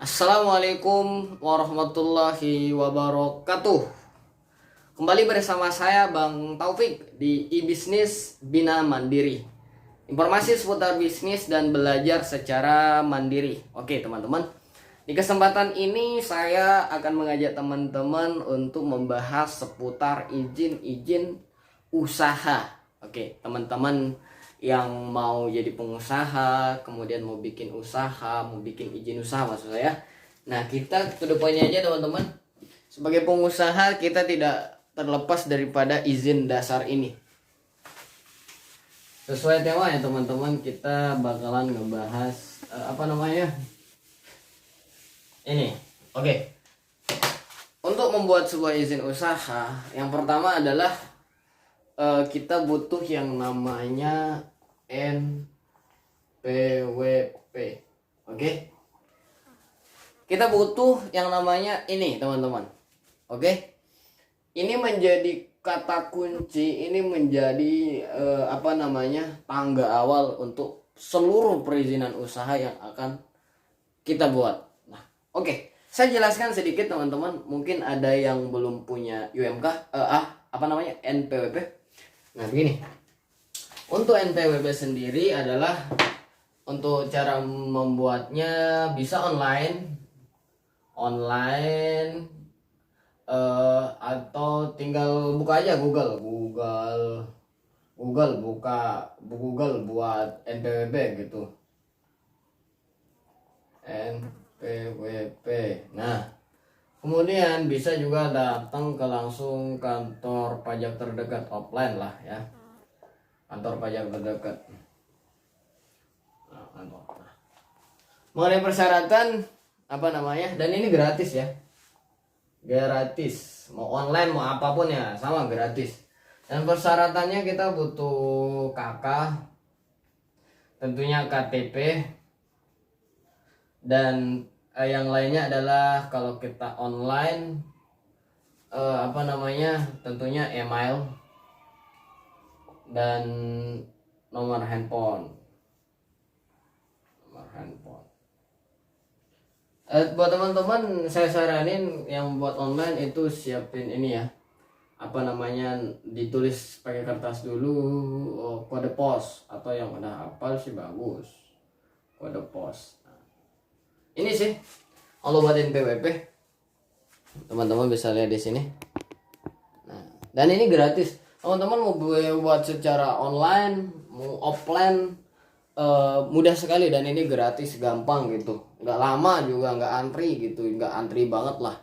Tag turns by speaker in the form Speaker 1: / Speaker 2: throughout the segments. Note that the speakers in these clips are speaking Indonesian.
Speaker 1: Assalamualaikum warahmatullahi wabarakatuh. Kembali bersama saya Bang Taufik di e-Bisnis Bina Mandiri. Informasi seputar bisnis dan belajar secara mandiri. Oke teman-teman, di kesempatan ini saya akan mengajak teman-teman untuk membahas seputar izin-izin usaha. Oke teman-teman yang mau jadi pengusaha, kemudian mau bikin usaha, mau bikin izin usaha maksud saya. Nah, kita to the point aja teman-teman. Sebagai pengusaha kita tidak terlepas daripada izin dasar ini. Sesuai tema ya teman-teman, kita bakalan ngebahas ini. Oke. Untuk membuat sebuah izin usaha, yang pertama adalah kita butuh yang namanya NPWP. Oke. Kita butuh yang namanya ini teman-teman. Oke. Ini menjadi kata kunci, ini menjadi tangga awal untuk seluruh perizinan usaha yang akan kita buat. Nah, oke. Saya jelaskan sedikit teman-teman. Mungkin ada yang belum punya UMK, NPWP. Nah, begini. Untuk NPWP sendiri adalah untuk cara membuatnya bisa online atau tinggal buka aja Google buat NPWP gitu. NPWP. Nah, kemudian bisa juga datang ke langsung kantor pajak terdekat, offline lah ya. Kantor pajak terdekat. Nah. Mengenai persyaratan dan ini gratis ya. Gratis. Mau online mau apapun ya, sama gratis. Dan persyaratannya kita butuh KK, tentunya KTP, dan yang lainnya adalah kalau kita online tentunya email dan nomor handphone. Buat teman-teman saya saranin yang buat online itu siapin ini ya, ditulis pakai kertas dulu, kode pos, atau yang udah hafal sih bagus, kode pos. Nah, ini sih kalau buat NPWP teman-teman bisa lihat di sini. Nah, dan ini gratis. Teman-teman mau buat secara online, mau offline, mudah sekali, dan ini gratis, gampang gitu, nggak lama juga, nggak antri gitu, nggak antri banget lah.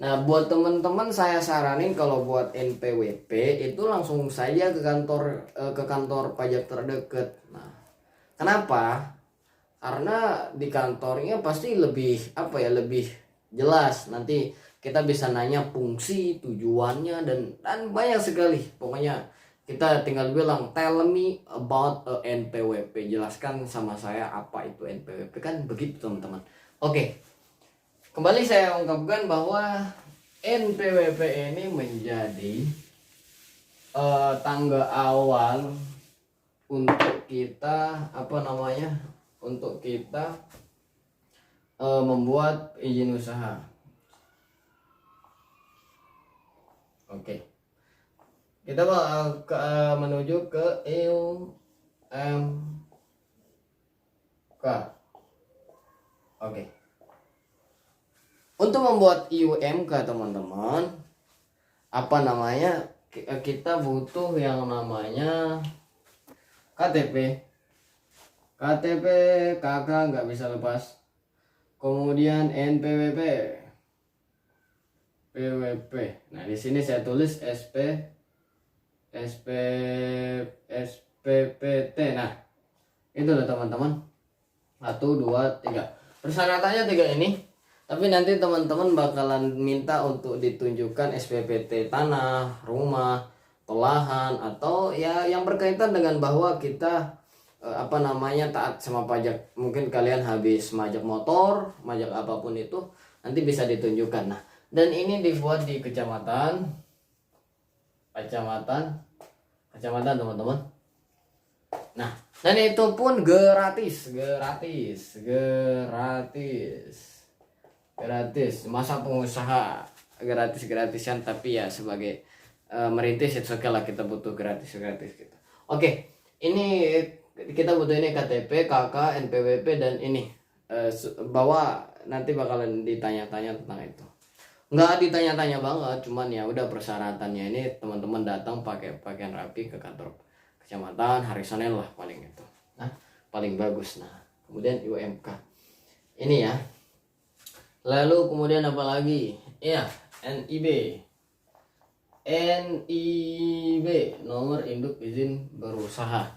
Speaker 1: Nah, buat teman-teman saya saranin kalau buat NPWP itu langsung saja ke kantor pajak terdekat. Nah, kenapa? Karena di kantornya pasti lebih jelas. Nanti kita bisa nanya fungsi, tujuannya, dan banyak sekali. Pokoknya kita tinggal bilang tell me about NPWP, jelaskan sama saya apa itu NPWP, kan begitu teman-teman. Oke. Kembali saya ungkapkan bahwa NPWP ini menjadi tangga awal untuk kita membuat izin usaha. Oke. Kita menuju ke UMK. Oke. Untuk membuat UMK teman-teman, kita butuh yang namanya KTP, KK nggak bisa lepas. Kemudian NPWP, PWP. Nah, di sini saya tulis SPPT. Nah, itu loh teman-teman. 1, 2, 3. Persyaratannya 3 ini. Tapi nanti teman-teman bakalan minta untuk ditunjukkan SPPT tanah, rumah, lahan, atau ya yang berkaitan dengan bahwa kita taat sama pajak. Mungkin kalian habis majak motor, majak apapun itu, nanti bisa ditunjukkan. Nah, dan ini dibuat di kecamatan teman-teman. Nah, dan itu pun gratis. Masa pengusaha gratis-gratisan, tapi ya sebagai merintis itu oke lah, kita butuh gratis gitu. Oke, ini kita butuh ini KTP, KK, NPWP, dan ini bahwa nanti bakalan ditanya-tanya tentang itu. Nggak ditanya-tanya banget, cuman ya udah persyaratannya ini teman-teman datang pakai pakaian rapi ke kantor kecamatan hari Senin lah paling itu. Nah, paling bagus. Nah, kemudian UMK ini ya. Lalu kemudian apa lagi? Iya, NIB, nomor induk izin berusaha.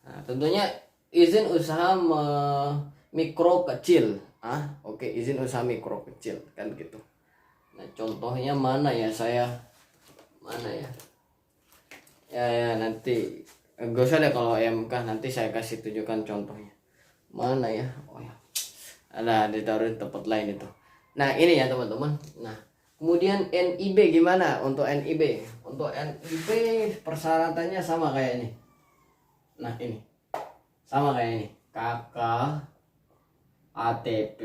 Speaker 1: Nah, tentunya izin usaha mikro kecil. Oke, izin usaha mikro kecil kan gitu. Nah, contohnya mana ya saya? Mana ya? Ya nanti gak usah deh kalau MK, nanti saya kasih tunjukkan contohnya. Mana ya? Oh ya. Ada ditaruh di tempat lain itu. Nah, ini ya teman-teman. Nah, kemudian NIB gimana? Untuk NIB persyaratannya sama kayak ini. Nah, ini. Sama kayak ini. KK, ATP,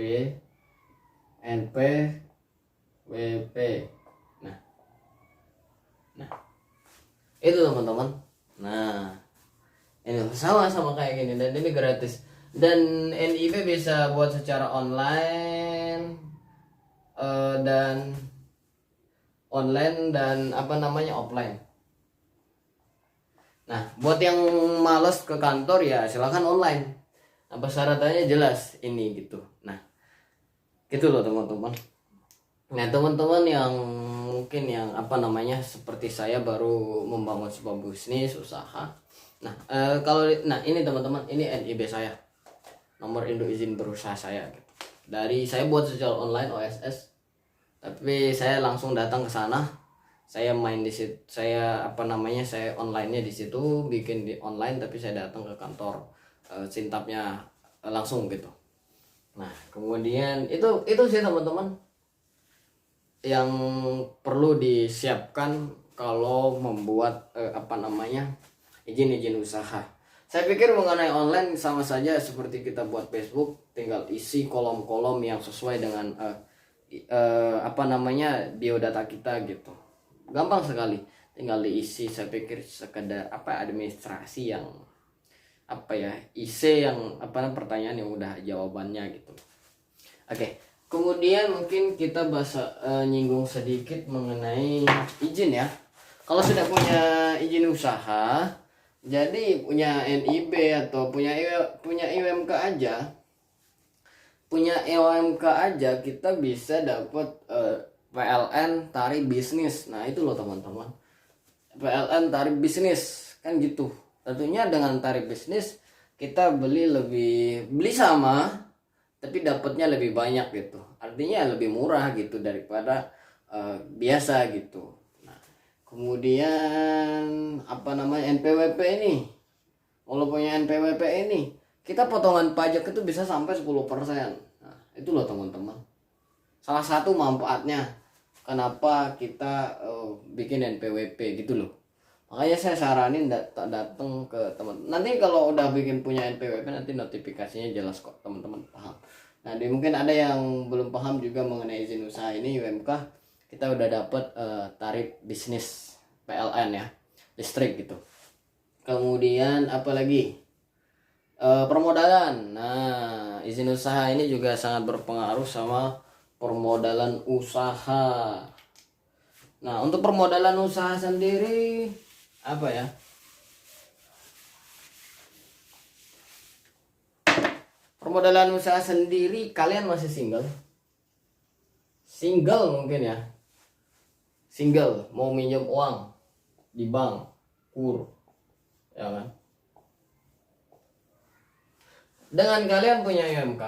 Speaker 1: NP, WP. Nah, itu teman-teman. Nah, ini sama kayak gini, dan ini gratis. Dan NIB bisa buat secara online dan offline. Nah, buat yang males ke kantor ya silakan online. Nah, persyaratannya jelas ini gitu. Nah, gitu loh teman-teman. Nah, teman-teman yang mungkin yang seperti saya baru membangun sebuah bisnis usaha. Nah, ini teman-teman, ini NIB saya. Nomor induk izin berusaha saya gitu. Dari saya buat secara online OSS. Tapi saya langsung datang ke sana. Saya main di situ. Saya online-nya di situ, bikin di online, tapi saya datang ke kantor sintapnya langsung gitu. Nah, kemudian itu sih teman-teman yang perlu disiapkan kalau membuat izin usaha. Saya pikir mengenai online sama saja seperti kita buat Facebook, tinggal isi kolom-kolom yang sesuai dengan biodata kita gitu. Gampang sekali, tinggal diisi. Saya pikir sekedar administrasi yang isi yang pertanyaan yang udah jawabannya gitu. Oke. Kemudian mungkin kita nyinggung sedikit mengenai izin ya. Kalau sudah punya izin usaha, jadi punya NIB atau punya UMK aja, kita bisa dapat PLN tarif bisnis. Nah, itu loh teman-teman. PLN tarif bisnis kan gitu. Tentunya dengan tarif bisnis kita beli sama, tapi dapatnya lebih banyak gitu. Artinya lebih murah gitu daripada biasa gitu. Nah, kemudian NPWP ini. Kalau punya NPWP ini, kita potongan pajak itu bisa sampai 10%. Nah, itu loh teman-teman. Salah satu manfaatnya kenapa kita bikin NPWP gitu loh. Makanya saya saranin datang ke teman. Nanti kalau udah punya NPWP, nanti notifikasinya jelas kok, teman-teman paham. Nah, mungkin ada yang belum paham juga mengenai izin usaha ini UMK. Kita udah dapat tarif bisnis PLN ya, listrik gitu. Kemudian apalagi permodalan. Nah, izin usaha ini juga sangat berpengaruh sama permodalan usaha. Nah, untuk permodalan usaha sendiri permodalan usaha sendiri, kalian masih single mungkin ya, mau minjem uang di bank ya kan. Dengan kalian punya UMK,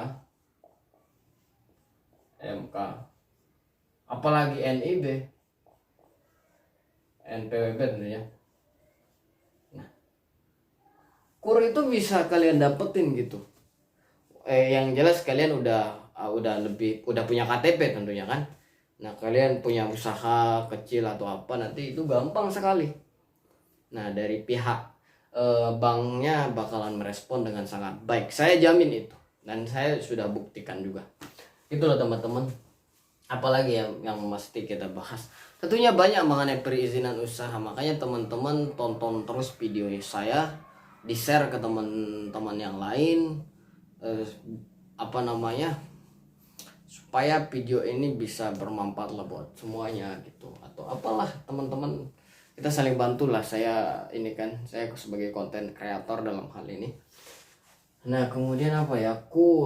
Speaker 1: apalagi NIB, NPWP tentunya. Nah, itu bisa kalian dapetin gitu. Yang jelas kalian udah punya KTP tentunya kan. Nah, kalian punya usaha kecil atau nanti itu gampang sekali. Nah, dari pihak banknya bakalan merespon dengan sangat baik. Saya jamin itu, dan saya sudah buktikan juga. Itu loh teman-teman. Apalagi yang mesti kita bahas. Tentunya banyak mengenai perizinan usaha. Makanya teman-teman tonton terus video saya, di-share ke teman-teman yang lain, supaya video ini bisa bermanfaat lah buat semuanya gitu. Atau apalah teman-teman, kita saling bantu lah. Saya sebagai konten kreator dalam hal ini. Nah kemudian apa ya,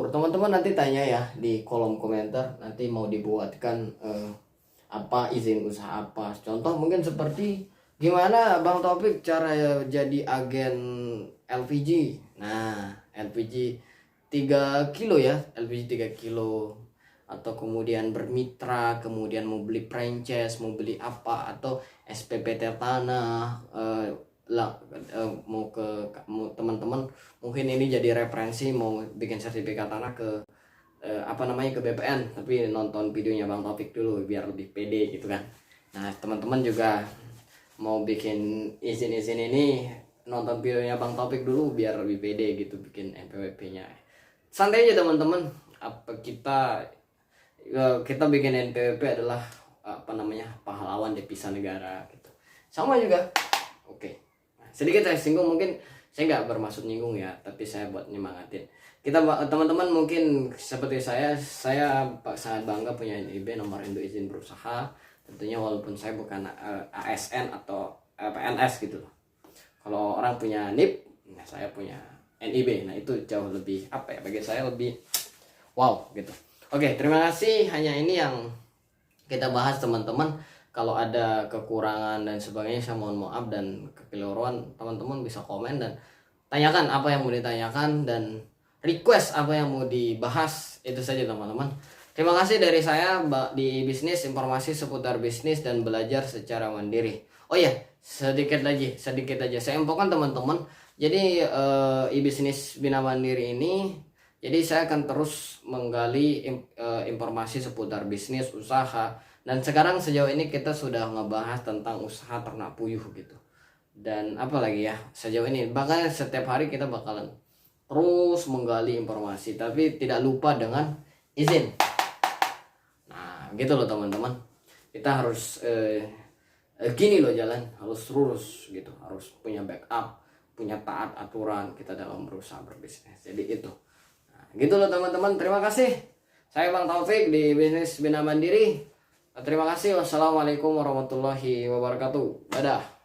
Speaker 1: teman-teman nanti tanya ya di kolom komentar, nanti mau dibuatkan apa izin usaha apa. Contoh mungkin seperti gimana Bang Taufik cara jadi agen LPG. Nah LPG 3 kilo ya, LPG 3 kilo. Atau kemudian bermitra, kemudian mau beli franchise, mau beli apa, atau SPPT tanah, mau teman-teman mungkin ini jadi referensi mau bikin sertifikat tanah ke ke BPN, tapi nonton videonya Bang Taufik dulu biar lebih pede gitu kan. Nah teman-teman juga mau bikin izin ini, nonton videonya Bang Taufik dulu biar lebih pede gitu bikin NPWP-nya. Santai aja teman-teman. Kita bikin NPWP adalah pahlawan devisa negara gitu. Sama juga. Oke. Sedikit saya singgung, mungkin saya nggak bermaksud nyinggung ya, tapi saya buat nyemangatin. Teman-teman mungkin seperti saya sangat bangga punya NIB, nomor induk izin berusaha. Tentunya walaupun saya bukan ASN atau PNS gitu loh. Kalau orang punya NIP, nah saya punya NIB. Nah itu jauh lebih bagi saya lebih wow gitu. Oke, terima kasih. Hanya ini yang kita bahas teman-teman. Kalau ada kekurangan dan sebagainya saya mohon maaf, dan kekeliruan teman-teman bisa komen dan tanyakan apa yang mau ditanyakan dan request apa yang mau dibahas. Itu saja teman-teman. Terima kasih dari saya di bisnis, informasi seputar bisnis dan belajar secara mandiri. Oh ya, sedikit aja saya infokan teman-teman. Jadi e-bisnis Bina Mandiri ini, jadi saya akan terus menggali informasi seputar bisnis, usaha. Dan sekarang sejauh ini kita sudah ngebahas tentang usaha ternak puyuh gitu. Dan apalagi ya sejauh ini. Bahkan setiap hari kita bakalan terus menggali informasi. Tapi tidak lupa dengan izin. Nah gitu loh teman-teman. Kita harus gini loh jalan. Harus lurus gitu. Harus punya backup. Punya taat aturan kita dalam berusaha berbisnis. Jadi itu. Gitu loh teman-teman, terima kasih. Saya Bang Taufik di Bisnis Bina Mandiri. Terima kasih. Wassalamualaikum warahmatullahi wabarakatuh. Dadah.